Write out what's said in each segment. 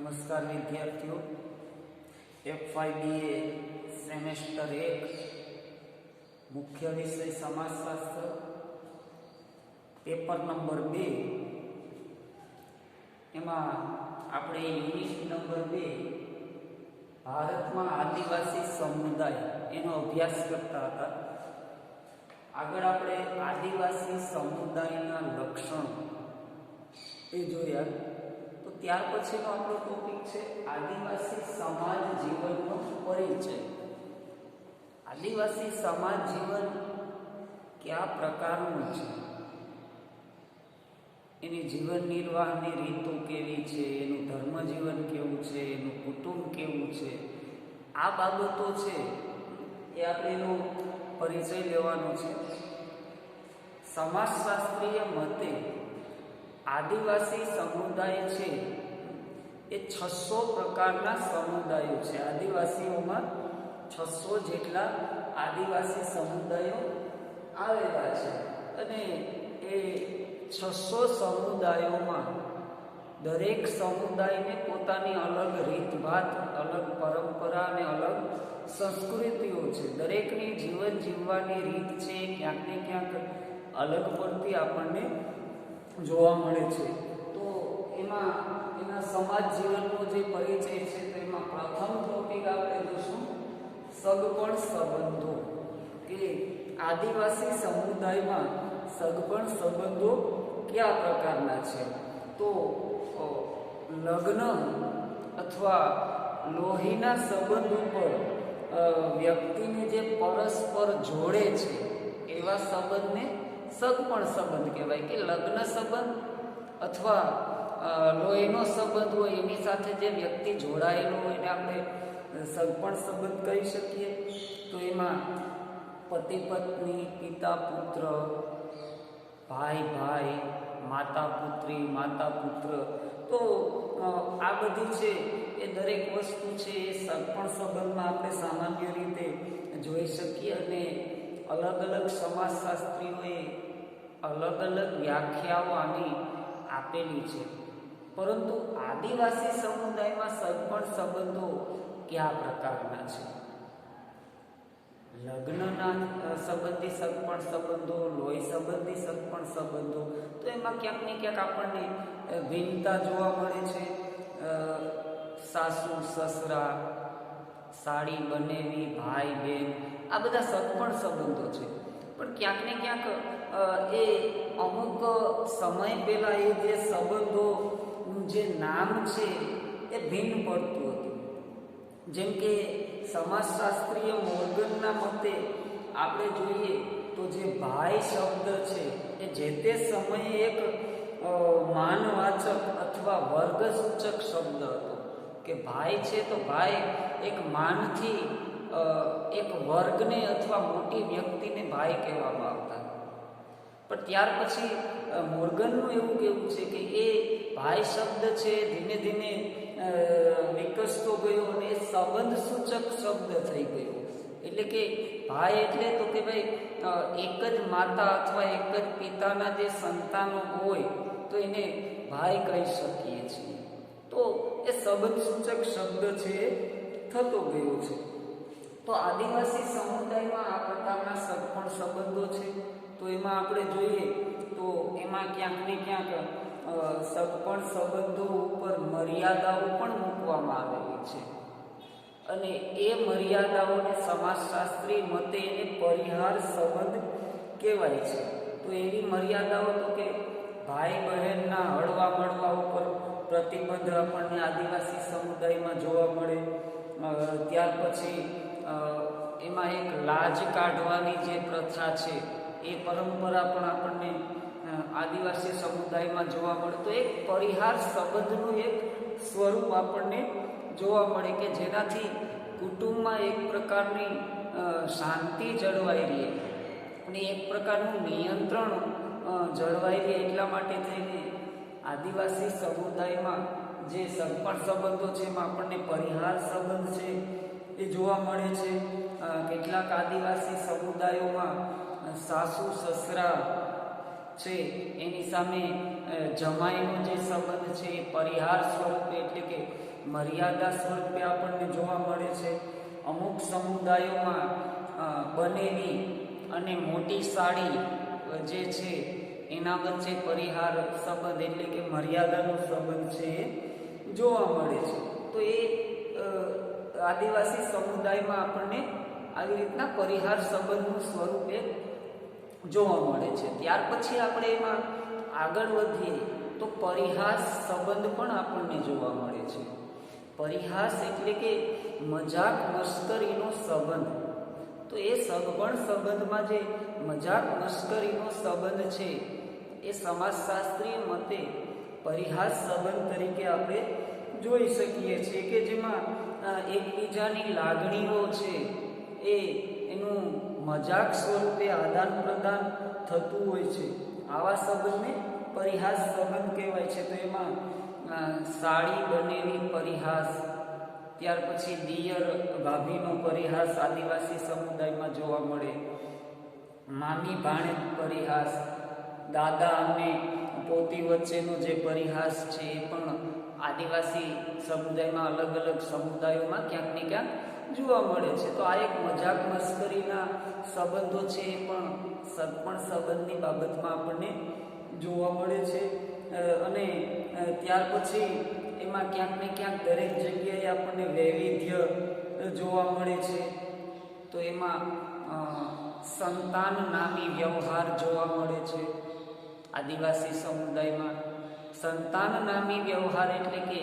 નમસ્કાર વિદ્યાર્થીઓ, FYBA semester 1 મુખ્ય વિષય સમાજશાસ્ત્ર, પેપર નંબર 2 એમાં આપણે યુનિટ નંબર 2 ભારતમાં આદિવાસી સમુદાય એનો અભ્યાસ કરતા હતા. આગળ આપણે આદિવાસી સમુદાયના લક્ષણો એ જોયા. તો ત્યાર પછીનો આપણો ટોપિક છે આદિવાસી સમાજ જીવનનો પરિચય. આદિવાસી સમાજ જીવન કયા પ્રકારનું છે, એની જીવન નિર્વાહની રીતો કેવી છે, એનું ધર્મ જીવન કેવું છે, એનું કુટુંબ કેવું છે, આ બાબતો છે એ આપણે એનો પરિચય લેવાનો છે. સમાજશાસ્ત્રીય મતે આદિવાસી સમુદાય છે એ 600 પ્રકારના સમુદાયો છે. આદિવાસીઓમાં 600 જેટલા આદિવાસી સમુદાયો આવેલા છે અને એ 600 સમુદાયોમાં દરેક સમુદાયને પોતાની અલગ રીતભાત, અલગ પરંપરા અને અલગ સંસ્કૃતિઓ છે. દરેકની જીવન જીવવાની રીત છે ક્યાંક ને ક્યાંક અલગ પડતી આપણને જોવા મળે છે. તો એમાં એના સમાજ જીવનનો જે પરિચય છે તો એમાં પ્રથમ ટોપિક આપણે જોશું સગપણ સંબંધો, કે આદિવાસી સમુદાયમાં સગપણ સંબંધો કયા પ્રકારના છે. તો લગ્ન અથવા લોહીના સંબંધ ઉપર વ્યક્તિને જે પરસ્પર જોડે છે એવા સંબંધને સગપણ સંબંધ કહેવાય. કે લગ્ન સંબંધ અથવા લોહીનો સંબંધ હોય એની સાથે જે વ્યક્તિ જોડાયેલો હોય એને આપણે સગપણ સંબંધ કહી શકીએ. તો એમાં પતિ પત્ની, પિતા પુત્ર, ભાઈ ભાઈ, માતા પુત્રી, માતા પુત્ર, તો આ બધી છે એ દરેક વસ્તુ છે એ સગપણ સંબંધમાં આપણે સામાન્ય રીતે જોઈ શકીએ. અને અલગ અલગ સમાજશાસ્ત્રીઓએ અલગ અલગ વ્યાખ્યાઓ આની આપેલી છે. પરંતુ આદિવાસી સમુદાયમાં સગપણ સંબંધો કયા પ્રકારના છે? લગ્નના સંબંધી સગપણ સંબંધો, લોહી સંબંધી સગપણ સંબંધો, તો એમાં ક્યાંક ને ક્યાંક આપણને ભિન્નતા જોવા મળે છે. સાસુ સસરા, સાડી બનેવી, ભાઈ બહેન, આ બધા સગપણ સંબંધો છે. પણ ક્યાંક ને ક્યાંક એ અમુક સમય પહેલા એ જે સંબંધોનું જે નામ છે એ ભિન્ન પડતું હતું. જેમ કે સમાજશાસ્ત્રીય મોર્ગનના મતે આપણે જોઈએ તો જે ભાઈ શબ્દ છે એ જે તે સમયે એક માનવાચક અથવા વર્ગસૂચક શબ્દ હતો. કે ભાઈ છે તો ભાઈ એક માનથી એક વર્ગને અથવા મોટી વ્યક્તિને ભાઈ કહેવામાં આવતા. પણ ત્યાર પછી મોર્ગનનું એવું કહેવું છે કે એ ભાઈ શબ્દ છે ધીમે ધીમે વિકસતો ગયો અને સંબંધ સૂચક શબ્દ થઈ ગયો. એટલે કે ભાઈ એટલે તો કે ભાઈ એક જ માતા અથવા એક જ પિતાના જે સંતાનો હોય તો એને ભાઈ કહી શકીએ છીએ. તો એ સંબંધ સૂચક શબ્દ છે થતો ગયો છે. તો આદિવાસી સમુદાયમાં આ પ્રકારના સગપણ સંબંધો છે. તો એમાં આપણે જોઈએ તો એમાં ક્યાંક ને ક્યાંક સગપણ સંબંધો ઉપર મર્યાદાઓ પણ મૂકવામાં આવેલી છે. અને એ મર્યાદાઓને સમાજશાસ્ત્રી મતે એને પરિહાર સંબંધ કહેવાય છે. તો એવી મર્યાદાઓ તો કે ભાઈ બહેનના હળવા મળવા ઉપર પ્રતિબંધ આપણને આદિવાસી સમુદાયમાં જોવા મળે. ત્યાર પછી એમાં એક લાજ કાઢવાની જે પ્રથા છે એ પરંપરા પણ આપણને આદિવાસી સમુદાયમાં જોવા મળે. તો એક પરિહાર સંબંધનું એક સ્વરૂપ આપણને જોવા મળે કે જેનાથી કુટુંબમાં એક પ્રકારની શાંતિ જળવાઈ રહે અને એક પ્રકારનું નિયંત્રણ જળવાઈ રહે. એટલા માટે થઈને આદિવાસી સમુદાયમાં જે સગપણ સંબંધો છે એમાં આપણને પરિહાર સંબંધ છે એ જોવા મળે છે. કેટલાક આદિવાસી સમુદાયોમાં સાસુ સસરા છે એની સામે જમાઈનો જે સંબંધ છે એ પરિહાર સ્વરૂપે, એટલે કે મર્યાદા સ્વરૂપે આપણને જોવા મળે છે. અમુક સમુદાયોમાં બનેલી અને મોટી સાડી જે છે એના વચ્ચે પરિહાર સંબંધ એટલે કે મર્યાદાનો સંબંધ છે એ જોવા મળે છે. તો એ આદિવાસી સમુદાયમાં આપણને આવી રીતના પરિહાર સંબંધનું સ્વરૂપે જોવા મળે છે. ત્યાર પછી આપણે એમાં આગળ વધીએ તો પરિહાસ સંબંધ પણ આપણને જોવા મળે છે. પરિહાસ એટલે કે મજાક મશ્કરીનો સંબંધ. તો એ સગપણ સંબંધમાં જે મજાક મશ્કરીનો સંબંધ છે એ સમાજશાસ્ત્રીય મતે પરિહાસ સંબંધ તરીકે આપણે જોઈ શકીએ છીએ કે જેમાં એકબીજાની લાગણીઓ છે એનું મજાક સ્વરૂપે આદાન પ્રદાન થતું હોય છે. આવા સંબંધને પરિહાસ સંબંધ કહેવાય છે. તો એમાં સાડી બનેલી પરિહાસ, ત્યાર પછી દિયર ભાભીનો પરિહાસ આદિવાસી સમુદાયમાં જોવા મળે, મામી ભાણેજ પરિહાસ, દાદા અને પોતી વચ્ચેનો જે પરિહાસ છે એ પણ આદિવાસી સમુદાયમાં અલગ અલગ સમુદાયોમાં ક્યાંક ને ક્યાંક જોવા મળે છે. તો આ એક મજાક મશ્કરીના સંબંધો છે એ પણ સગપણ સંબંધની બાબતમાં આપણને જોવા મળે છે. અને ત્યાર પછી એમાં ક્યાંક ને ક્યાંક દરેક જગ્યાએ આપણને વૈવિધ્ય જોવા મળે છે. તો એમાં સંતાન નામી વ્યવહાર જોવા મળે છે આદિવાસી સમુદાયમાં. સંતાન નામી વ્યવહાર એટલે કે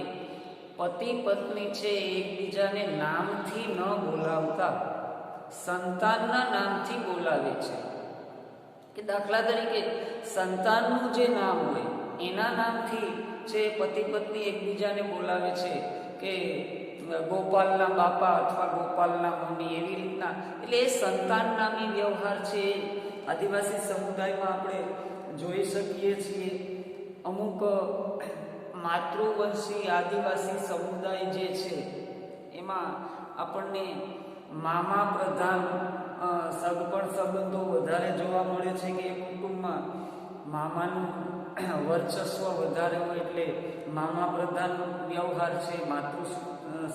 પતિ પત્ની છે એકબીજાને નામથી ન બોલાવતા સંતાનના નામથી બોલાવે છે. કે દાખલા તરીકે સંતાનનું જે નામ હોય એના નામથી છે પતિ પત્ની એકબીજાને બોલાવે છે કે ગોપાલના બાપા અથવા ગોપાલના મમ્મી, એવી રીતના. એટલે એ સંતાન નામી વ્યવહાર છે આદિવાસી સમુદાયમાં આપણે જોઈ શકીએ છીએ. અમુક માતૃવંશી આદિવાસી સમુદાય જે છે એમાં આપણને મામા પ્રધાન સગપણ સંબંધો વધારે જોવા મળે છે કે એ કુટુંબમાં મામાનું વર્ચસ્વ વધારે હોય એટલે મામા પ્રધાન વ્યવહાર છે માતૃ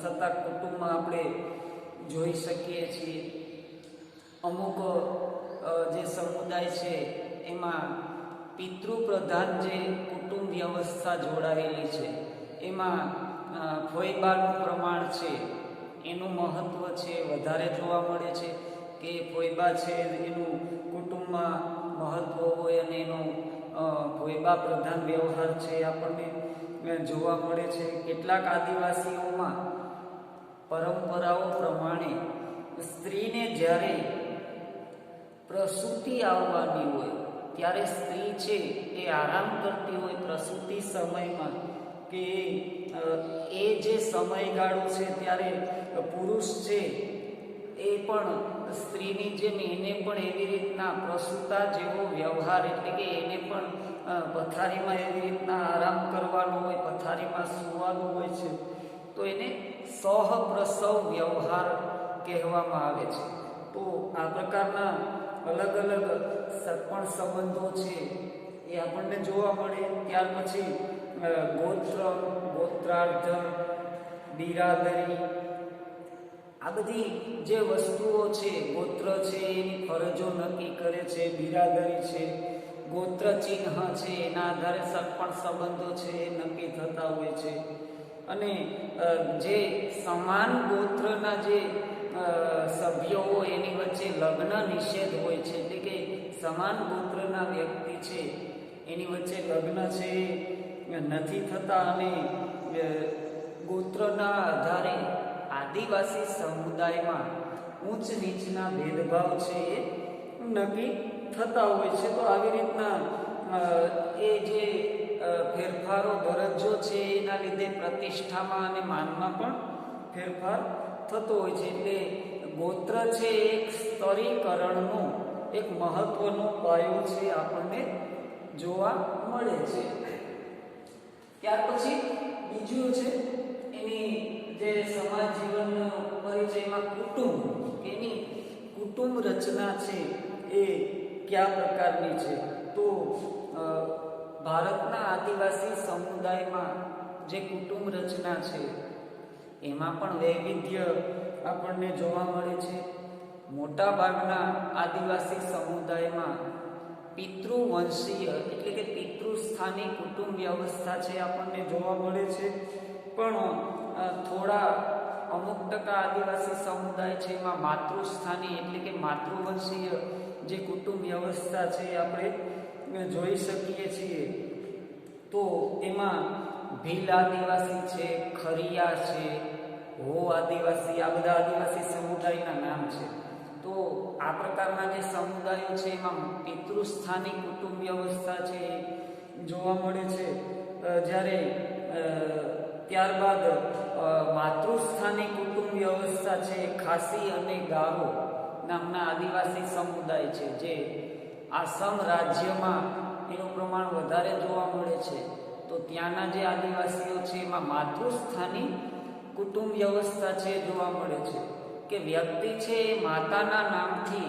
સત્તાક કુટુંબમાં આપણે જોઈ શકીએ છીએ. અમુક જે સમુદાય છે એમાં પિતૃપ્રધાન જે કુટુંબ વ્યવસ્થા જોડાયેલી છે એમાં ફોઈબાનું પ્રમાણ છે એનું મહત્ત્વ છે વધારે જોવા મળે છે કે ફોઈબા છે એનું કુટુંબમાં મહત્ત્વ હોય અને એનું ફોઈબા પ્રધાન વ્યવહાર છે આપણને જોવા મળે છે. કેટલાક આદિવાસીઓમાં પરંપરાઓ પ્રમાણે સ્ત્રીને જ્યારે પ્રસૂતિ આવવાની હોય ત્યારે સ્ત્રી છે એ આરામ કરતી હોય પ્રસૂતિ સમયમાં કે એ જે સમયગાળો છે ત્યારે પુરુષ છે એ પણ સ્ત્રીની જેમ એને પણ એવી રીતના પ્રસૂતા જેવો વ્યવહાર એટલે કે એને પણ પથારીમાં એવી રીતના આરામ કરવાનો હોય, પથારીમાં સૂવાનું હોય છે. તો એને સહપ્રસવ વ્યવહાર કહેવામાં આવે છે. તો આ પ્રકારના અલગ અલગ સગપણ સંબંધો છે એ આપણને જોવા મળે. ત્યાર પછી ગોત્ર, ગોત્રાર્ધ, બિરાદરી, આ બધી જે વસ્તુઓ છે, ગોત્ર છે એની ફરજો નક્કી કરે છે, બિરાદરી છે, ગોત્ર ચિહ્ન છે એના આધારે સગપણ સંબંધો છે એ નક્કી થતા હોય છે. અને જે સમાન ગોત્રના જે સભ્યો હોય એની વચ્ચે લગ્ન નિષેધ હોય છે. એટલે કે સમાન ગોત્રના વ્યક્તિ છે એની વચ્ચે લગ્ન છે નથી થતા અને ગોત્રના આધારે આદિવાસી સમુદાયમાં ઉચ્ચ નીચના ભેદભાવ છે એ નક્કી થતા હોય છે. તો આવી રીતના એ જે ફેરફારો દરજ્જો છે એના લીધે પ્રતિષ્ઠામાં અને માનમાં પણ ફેરફાર થતો હોય છે. એટલે ગોત્ર છે એક સ્તરીકરણનો એક મહત્વનો પાયો છે આપણને જોવા મળે છે. ત્યાર પછી બીજું છે એની જે સમાજ જીવનનો પરિચયમાં કુટુંબ, એની કુટુંબ રચના છે એ કયા પ્રકારની છે. તો ભારતના આદિવાસી સમુદાયમાં જે કુટુંબ રચના છે એમાં પણ વૈવિધ્ય આપણને જોવા મળે છે. મોટાભાગના આદિવાસી સમુદાયમાં પિતૃવંશીય એટલે કે પિતૃસ્થાની કુટુંબ વ્યવસ્થા છે આપણને જોવા મળે છે. પણ થોડા અમુક ટકા આદિવાસી સમુદાય છે એમાં માતૃસ્થાની એટલે કે માતૃવંશીય જે કુટુંબ વ્યવસ્થા છે આપણે જોઈ શકીએ છીએ. તો એમાં ભીલ આદિવાસી છે, ખરિયા છે, હો આદિવાસી, આ બધા આદિવાસી સમુદાયના નામ છે. તો આ પ્રકારના જે સમુદાયો છે એમાં પિતૃસ્થાની કુટુંબ વ્યવસ્થા છે જોવા મળે છે. જ્યારે ત્યારબાદ માતૃસ્થાની કુટુંબ વ્યવસ્થા છે ખાસી અને ગારો નામના આદિવાસી સમુદાય છે, જે આસામ રાજ્યમાં એનું પ્રમાણ વધારે જોવા મળે છે. તો ત્યાંના જે આદિવાસીઓ છે એમાં માતૃસ્થાની કુટુંબ વ્યવસ્થા છે જોવા મળે છે કે વ્યક્તિ છે એ માતાના નામથી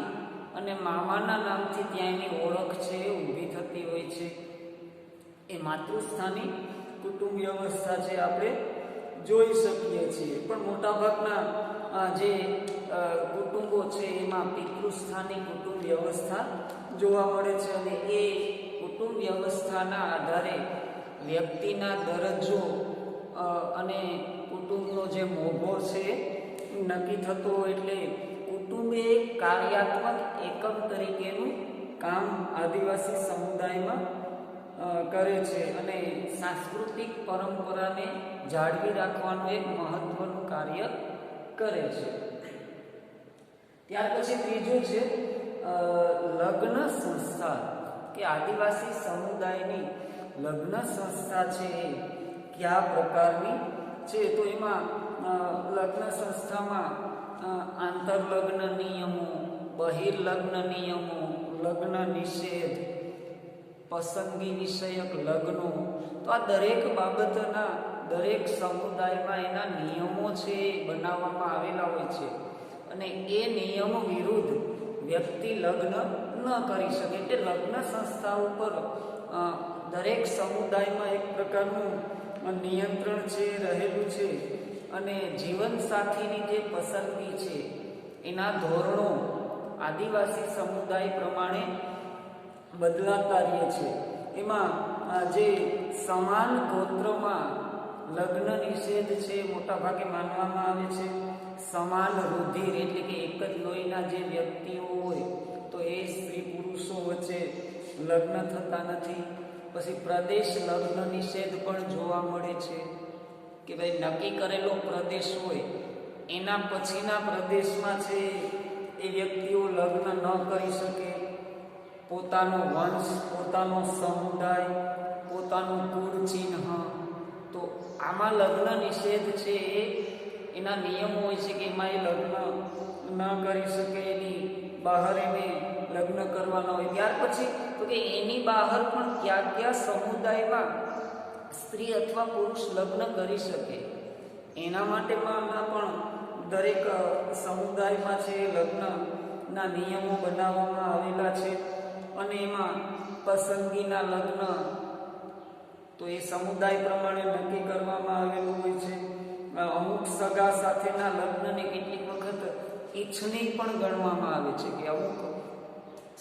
અને મામાના નામથી ત્યાં એની ઓળખ છે ઊભી થતી હોય છે. એ માતૃસ્થાની કુટુંબ વ્યવસ્થા છે આપણે જોઈ શકીએ છીએ. પણ મોટાભાગના જે કુટુંબો છે એમાં પિતૃસ્થાની કુટુંબ વ્યવસ્થા જોવા મળે છે અને એ કુટુંબ વ્યવસ્થાના આધારે વ્યક્તિના દરજ્જો અને કુટુંબનો જે મોભો છે નક્કી થતો. એટલે કુટુંબ એ કાર્યાત્મક એકમ તરીકેનું કામ આદિવાસી સમુદાયમાં કરે છે અને સાંસ્કૃતિક પરંપરાને જાળવી રાખવાનું એક મહત્વનું કાર્ય કરે છે. ત્યાર પછી ત્રીજું છે લગ્ન સંસ્થા, કે આદિવાસી સમુદાયની લગ્ન સંસ્થા છે એ કયા પ્રકારની છે. તો એમાં લગ્ન સંસ્થામાં આંતરલગ્ન નિયમો, બહિર્લગ્ન નિયમો, લગ્ન નિષેધ, પસંદગી વિષયક લગ્નો, તો આ દરેક બાબતના દરેક સમુદાયમાં એના નિયમો છે એ બનાવવામાં આવેલા હોય છે અને એ નિયમો વિરુદ્ધ વ્યક્તિ લગ્ન ન કરી શકે. એટલે લગ્ન સંસ્થા ઉપર દરેક સમુદાયમાં એક પ્રકારનું નિયંત્રણ છે રહેલું છે અને જીવનસાથીની જે પસંદગી છે એના ધોરણો આદિવાસી સમુદાય પ્રમાણે બદલાતા રહે છે. એમાં જે સમાન ગોત્રમાં લગ્ન નિષેધ છે મોટા ભાગે માનવામાં આવે છે. સમાન રુધિર એટલે કે એક જ લોહીના જે વ્યક્તિઓ હોય તો એ સ્ત્રી પુરુષો વચ્ચે લગ્ન થતા નથી. પછી પ્રદેશ લગ્ન નિષેધ પણ જોવા મળે છે કે ભાઈ નક્કી કરેલો પ્રદેશ હોય એના પછીના પ્રદેશમાં છે એ વ્યક્તિઓ લગ્ન ન કરી શકે. પોતાનો વંશ, પોતાનો સમુદાય, પોતાનું કુળ ચિહ્ન, તો આમાં લગ્ન નિષેધ છે એના નિયમો હોય છે કે એમાં એ લગ્ન ન કરી શકે, એની બહાર એને લગ્ન કરવાના હોય. ત્યાર પછી તો કે એની બહાર પણ કયા કયા સમુદાયમાં સ્ત્રી અથવા પુરુષ લગ્ન કરી શકે એના માટેમાં પણ દરેક સમુદાયમાં છે લગ્નના નિયમો બનાવવામાં આવેલા છે અને એમાં પસંદગીના લગ્ન તો એ સમુદાય પ્રમાણે નક્કી કરવામાં આવેલું હોય છે. અમુક સગા સાથેના લગ્નને કેટલીક વખત ઈચ્છનીય પણ ગણવામાં આવે છે કે અમુક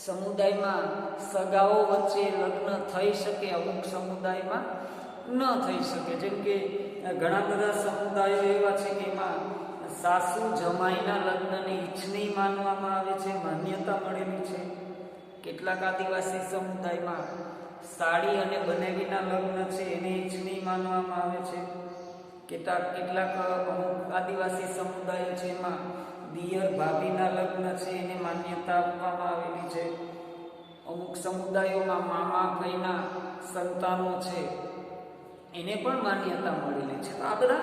સમુદાયમાં સગાઓ વચ્ચે લગ્ન થઈ શકે, અમુક સમુદાયમાં ન થઈ શકે. જેમ કે ઘણા બધા સમુદાયો એવા છે કે એમાં સાસુ જમાઈના લગ્નને ઈચ્છનીય માનવામાં આવે છે, માન્યતા મળેલી છે. કેટલાક આદિવાસી સમુદાયમાં સાડી અને બનેવીના લગ્ન છે એને ઈચ્છનીય માનવામાં આવે છે. કેટલાક અમુક આદિવાસી સમુદાયો છે એમાં દિયર ભાભીના લગ્ન છે એને માન્યતા આપવામાં આવેલી છે. અમુક સમુદાયોમાં મામા ભાઈના સંતાનો છે એને પણ માન્યતા મળેલી છે. આ બધા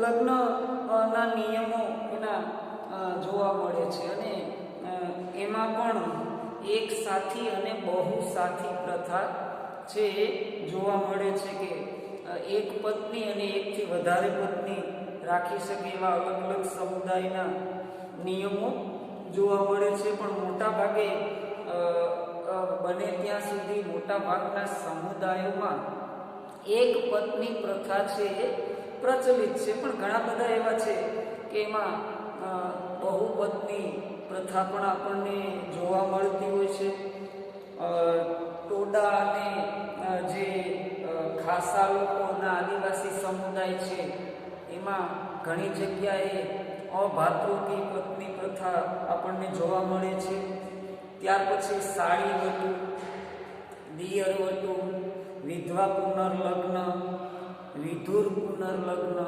લગ્નના નિયમો એના જોવા મળે છે અને એમાં પણ એક સાથી અને બહુ સાથી પ્રથા છે એ જોવા મળે છે કે એક પત્ની અને એકથી વધારે પત્ની રાખી શકે એવા અલગ અલગ સમુદાયના નિયમો જોવા મળે છે. પણ મોટા ભાગે બને ત્યાં સુધી મોટા ભાગના સમુદાયોમાં એક પત્ની પ્રથા છે એ પ્રચલિત છે, પણ ઘણા બધા એવા છે કે એમાં બહુપત્ની પ્રથા પણ આપણને જોવા મળતી હોય છે. ટોડા અને જે ખાસા લોકોના આદિવાસી સમુદાય છે એમાં ઘણી જગ્યાએ અભાતૃકી પત્ની પ્રથા આપણને જોવા મળે છે. ત્યાર પછી સાળી વટુ, દિયર વટુ, વિધવા પુનર્લગ્ન, વિધુર પુનર્લગ્ન,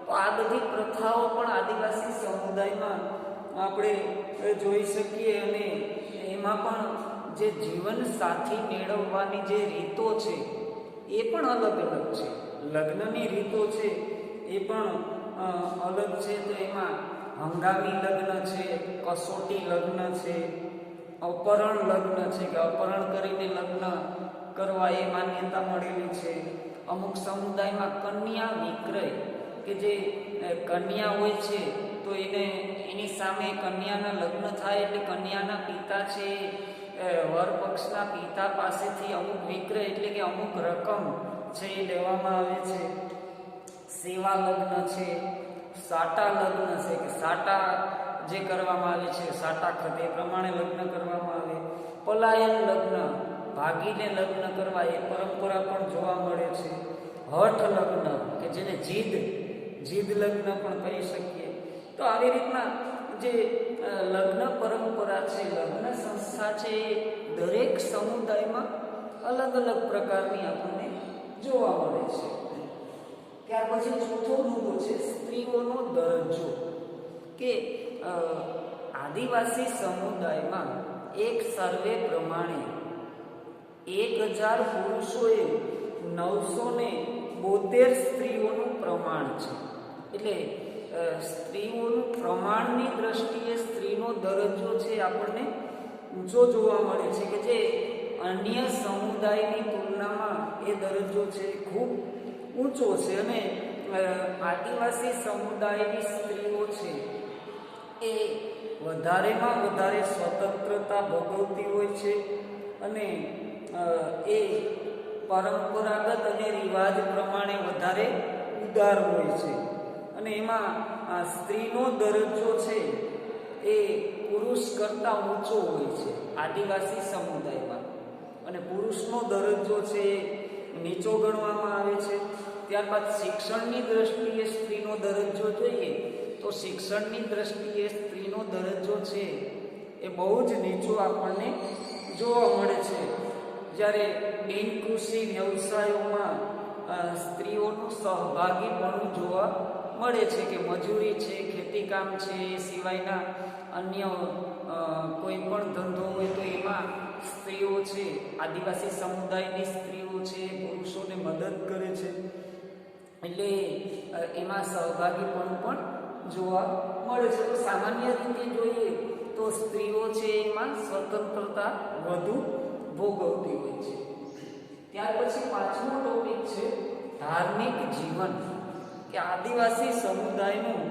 તો આ બધી પ્રથાઓ પણ આદિવાસી સમુદાયમાં આપણે જોઈ શકીએ. અને એમાં પણ જે જીવન સાથી મેળવવાની જે રીતો છે એ પણ અલગ અલગ છે. લગ્નની રીતો છે એ પણ અલગ છે. તો એમાં હંગામી લગ્ન છે, કસોટી લગ્ન છે, અપહરણ લગ્ન છે કે અપહરણ કરીને લગ્ન કરવા એ માન્યતા મળેલી છે. અમુક સમુદાયમાં કન્યા વિક્રય, કે જે કન્યા હોય છે તો એની સામે કન્યાના લગ્ન થાય એટલે કન્યાના પિતા છે વર પક્ષના પિતા પાસેથી અમુક વિક્રય એટલે કે અમુક રકમ છે એ લેવામાં આવે છે. સેવા લગ્ન છે, સાટા લગ્ન છે કે સાટા જે કરવામાં આવે છે સાટા ખત એ પ્રમાણે લગ્ન કરવામાં આવે. પલાયન લગ્ન, ભાગીને લગ્ન કરવા એ પરંપરા પણ જોવા મળે છે. હઠ લગ્ન કે જેને જીદ લગ્ન પણ કહી શકીએ. તો આવી રીતના જે લગ્ન પરંપરા છે, લગ્ન સંસ્થા છે, એ દરેક સમુદાયમાં અલગ અલગ પ્રકારની આપણને જોવા મળે છે. ત્યાર પછી ચોથો મુદ્દો છે સ્ત્રીઓનો દરજ્જો, કે આદિવાસી સમુદાયમાં એક સર્વે પ્રમાણે 1000 પુરુષોએ 972 સ્ત્રીઓનું પ્રમાણ છે. એટલે સ્ત્રીઓનું પ્રમાણની દ્રષ્ટિએ સ્ત્રીનો દરજ્જો છે આપણને ઊંચો જોવા મળે છે, કે જે અન્ય સમુદાયની તુલનામાં એ દરજ્જો છે ખૂબ ઊંચો છે. અને આદિવાસી સમુદાયની સ્ત્રીઓ છે એ વધારેમાં વધારે સ્વતંત્રતા ભોગવતી હોય છે અને એ પરંપરાગત અને રિવાજ પ્રમાણે વધારે ઉદાર હોય છે. અને એમાં સ્ત્રીનો દરજ્જો છે એ પુરુષ કરતાં ઊંચો હોય છે આદિવાસી સમુદાયમાં, અને પુરુષનો દરજ્જો છે એ નીચો ગણવામાં આવે છે. ત્યારબાદ શિક્ષણની દ્રષ્ટિએ સ્ત્રીનો દરજ્જો જોઈએ તો શિક્ષણની દ્રષ્ટિએ સ્ત્રીનો દરજ્જો છે એ બહુ જ નીચો આપણને જોવા મળે છે. જ્યારે બિનકૃષિ વ્યવસાયોમાં સ્ત્રીઓનું સહભાગીપણું જોવા મળે છે, કે મજૂરી છે, ખેતીકામ છે, એ સિવાયના અન્ય કોઈ પણ ધંધો હોય તો એમાં સ્ત્રીઓ છે, આદિવાસી સમુદાયની સ્ત્રીઓ છે, પુરુષોને મદદ કરે છે. એટલે એમાં સહભાગીપણું પણ જોવા મળે છે. તો સામાન્ય રીતે જોઈએ તો સ્ત્રીઓ છે એમાં સ્વતંત્રતા વધુ ભોગવતી હોય છે. ત્યાર પછી પાંચમો ટોપિક છે ધાર્મિક જીવન, કે આદિવાસી સમુદાયનું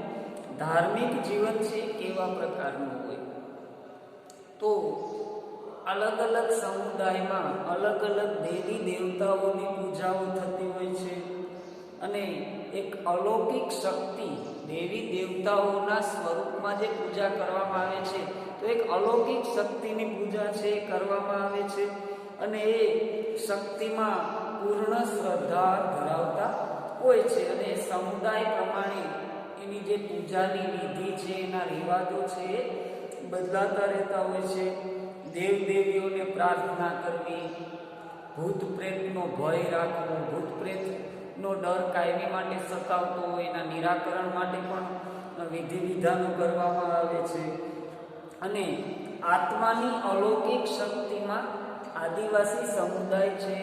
ધાર્મિક જીવન છે કેવા પ્રકારનું હોય. તો અલગ અલગ સમુદાયમાં અલગ અલગ દેવી દેવતાઓની પૂજાઓ થતી હોય છે, અને એક અલૌકિક શક્તિ દેવી દેવતાઓના સ્વરૂપમાં જે પૂજા કરવામાં આવે છે તો એક અલૌકિક શક્તિની પૂજા છે કરવામાં આવે છે. અને એ શક્તિમાં પૂર્ણ શ્રદ્ધા ધરાવતા હોય છે, અને સમુદાય પ્રમાણે એની જે પૂજાની વિધિ છે, એના રિવાજો છે એ બદલાતા રહેતા હોય છે. દેવદેવીઓને પ્રાર્થના કરવી, ભૂત પ્રેતનો ભય રાખવો, ભૂત પ્રેતનો ડર કાયમી માટે સતાવતો હોય એના નિરાકરણ માટે પણ વિધિ વિધાનો કરવામાં આવે છે. અને આત્માની અલૌકિક શક્તિમાં આદિવાસી સમુદાય છે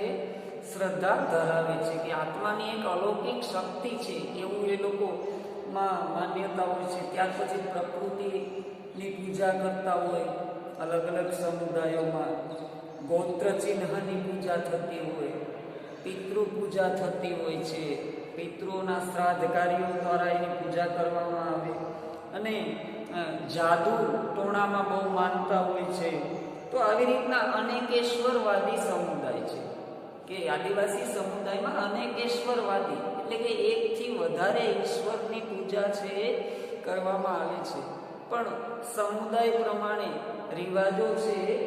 શ્રદ્ધા ધરાવે છે, કે આત્માની એક અલૌકિક શક્તિ છે એવું એ લોકોમાં માન્યતા હોય છે. ત્યાર પછી પ્રકૃતિની પૂજા કરતા હોય અલગ અલગ સમુદાયોમાં, ગોત્ર ચિહ્નની પૂજા થતી હોય, પિતૃ પૂજા થતી હોય છે, પિતૃઓના શ્રાદ્ધ કાર્યો દ્વારા એની પૂજા કરવામાં આવે. અને જાદુ ટોણામાં બહુ માનતા હોય છે. તો આવી રીતના અનેકેશ્વરવાદી સમુદાય છે, કે આદિવાસી સમુદાયમાં અનેકેશ્વરવાદી એટલે કે એકથી વધારે ઈશ્વરની પૂજા છે એ કરવામાં આવે છે, પણ સમુદાય પ્રમાણે રિવાજો છે એ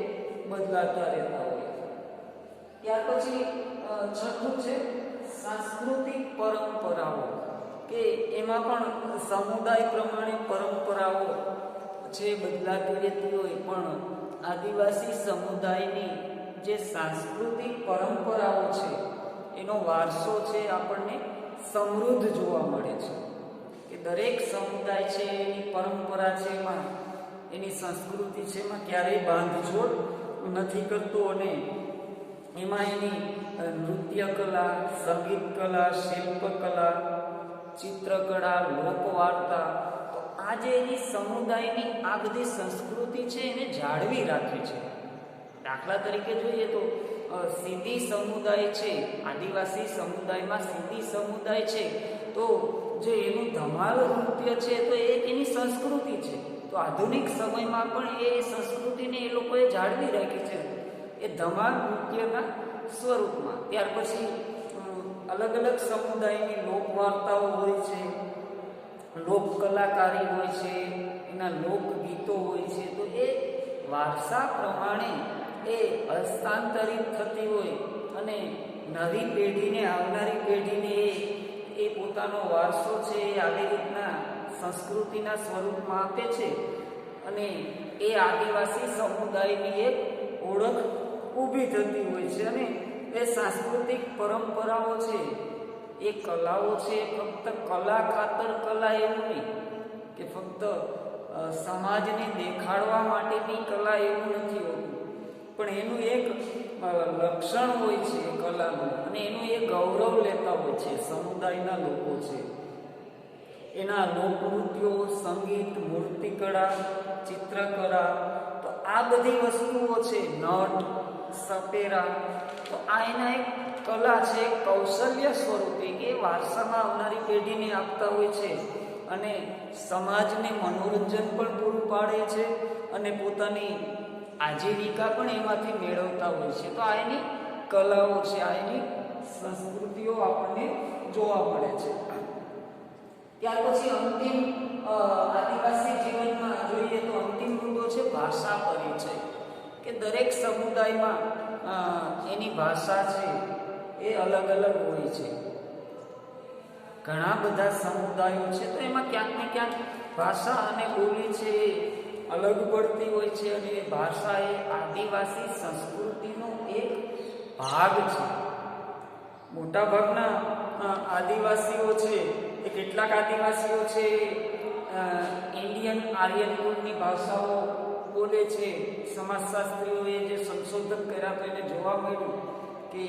બદલાતા રહેતા હોય. ત્યાર પછી છઠ્ઠું છે સાંસ્કૃતિક પરંપરાઓ, કે એમાં પણ સમુદાય પ્રમાણે પરંપરાઓ છે બદલાતી રહેતી હોય, પણ આદિવાસી સમુદાયની જે સાંસ્કૃતિક પરંપરાઓ છે એનો વારસો છે આપણને સમૃદ્ધ જોવા મળે છે. કે દરેક સમુદાય છે એની પરંપરા છે, એમાં એની સંસ્કૃતિ છે એમાં ક્યારેય બાંધછોડ નથી કરતો, અને એમાં એની નૃત્ય કલા, સંગીત કલા, શિલ્પકલા, ચિત્રકળા, લોકવાર્તા, તો આ જે એની સમુદાયની આ બધી સંસ્કૃતિ છે એને જાળવી રાખે છે. દાખલા તરીકે જોઈએ તો સીધી સમુદાય છે, આદિવાસી સમુદાયમાં સીધી સમુદાય છે, તો જે એનું ધમાલ નૃત્ય છે તો એ એની સંસ્કૃતિ છે. તો આધુનિક સમયમાં પણ એ સંસ્કૃતિને એ લોકોએ જાળવી રાખી છે એ ધમાલ નૃત્યના સ્વરૂપમાં. ત્યાર પછી અલગ અલગ સમુદાયની લોકવાર્તાઓ હોય છે, લોક કલાકારી હોય છે, એના લોકગીતો હોય છે, તો એ વારસા પ્રમાણે એ હસ્તાંતરિત થતી હોય અને નવી પેઢીને, આવનારી પેઢીને એ પોતાનો વારસો છે એ આવી રીતના સંસ્કૃતિના સ્વરૂપમાં આપે છે, અને એ આદિવાસી સમુદાયની એક ઓળખ ઊભી થતી હોય છે. અને એ સાંસ્કૃતિક પરંપરાઓ છે, એ કલાઓ છે, ફક્ત કલા ખાતર કલા એવું નહીં, કે ફક્ત સમાજને દેખાડવા માટેની કલા એવું નથી હોતું, પણ એનું એક લક્ષણ હોય છે કલાનું, અને એનું એક ગૌરવ લેતા હોય છે સમુદાયના લોકો છે. એના લોકનૃત્યો, સંગીત, મૂર્તિકળા, ચિત્રકળા, તો આ બધી વસ્તુઓ છે, નટ, સપેરા, તો આ એના એક કલા છે, કૌશલ્ય સ્વરૂપે કે વારસામાં આવનારી પેઢીને આપતા હોય છે, અને સમાજને મનોરંજન પણ પૂરું પાડે છે, અને પોતાની આજીવિકા પણ એમાંથી મેળવતા હોય છે. તો આ એની કલાઓ છે, આ એની સંસ્કૃતિઓ આપણને જોવા મળે છે. ત્યાર પછી અંતિમ આદિવાસી જીવનમાં જોઈએ તો અંતિમ મુદ્દો છે ભાષા પરિચય, કે દરેક સમુદાયમાં એની ભાષા છે એ અલગ અલગ હોય છે. ઘણા બધા સમુદાયો છે તો એમાં ક્યાંક ને ક્યાંક ભાષા અને બોલી છે એ અલગ પડતી હોય છે, અને એ ભાષા એ આદિવાસી સંસ્કૃતિનો એક ભાગ છે. મોટા ભાગના આદિવાસીઓ છે એ કેટલાક આદિવાસીઓ છે ઇન્ડિયન આર્યન કુળની ભાષાઓ બોલે છે. સમાજશાસ્ત્રીઓએ જે સંશોધન કર્યા તો એને જોવા મળ્યું કે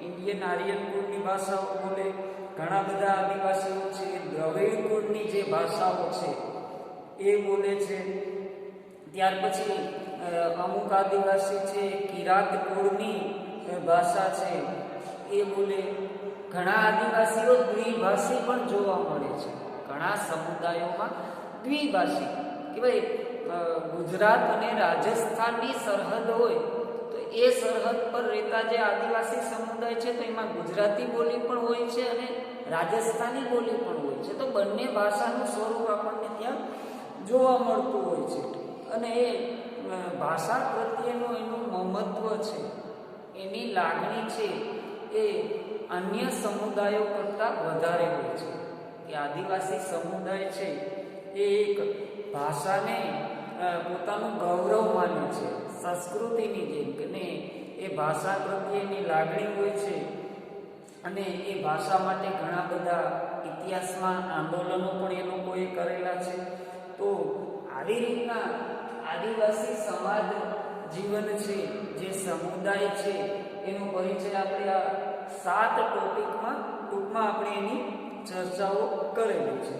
ઇન્ડિયન આર્યન કુળની ભાષાઓ બોલે. ઘણા બધા આદિવાસીઓ છે દ્રવિડ કુળની જે ભાષાઓ છે એ બોલે છે. ત્યાર પછી અમુક આદિવાસી છે કિરાત કુળની ભાષા છે એ બોલે. ઘણા આદિવાસીઓ દ્વિભાષી પણ જોવા મળે છે. ઘણા સમુદાયોમાં દ્વિભાષી, કે ભાઈ ગુજરાત અને રાજસ્થાનની સરહદ હોય તો એ સરહદ પર રહેતા જે આદિવાસી સમુદાય છે તો એમાં ગુજરાતી બોલી પણ હોય છે અને રાજસ્થાની બોલી પણ હોય છે. તો બંને ભાષાનું સ્વરૂપ આપણને ત્યાં જોવા મળતું હોય છે, અને એ ભાષા પ્રત્યેનું એનું મહત્વ છે, એની લાગણી છે એ અન્ય સમુદાયો કરતાં વધારે હોય છે. કે આદિવાસી સમુદાય છે એ એક ભાષાને પોતાનું ગૌરવ માને છે, સંસ્કૃતિની જેમ, કે ને એ ભાષા પ્રત્યેની લાગણી હોય છે, અને એ ભાષા માટે ઘણા બધા ઇતિહાસમાં આંદોલનો પણ એ લોકોએ કરેલા છે. તો આવી રીતના આદિવાસી સમાજ જીવન છે, જે સમુદાય છે, એનો પરિચય આપણે આ 7 ટોપિકમાં ટૂંકમાં આપણે એની ચર્ચાઓ કરેલી છે.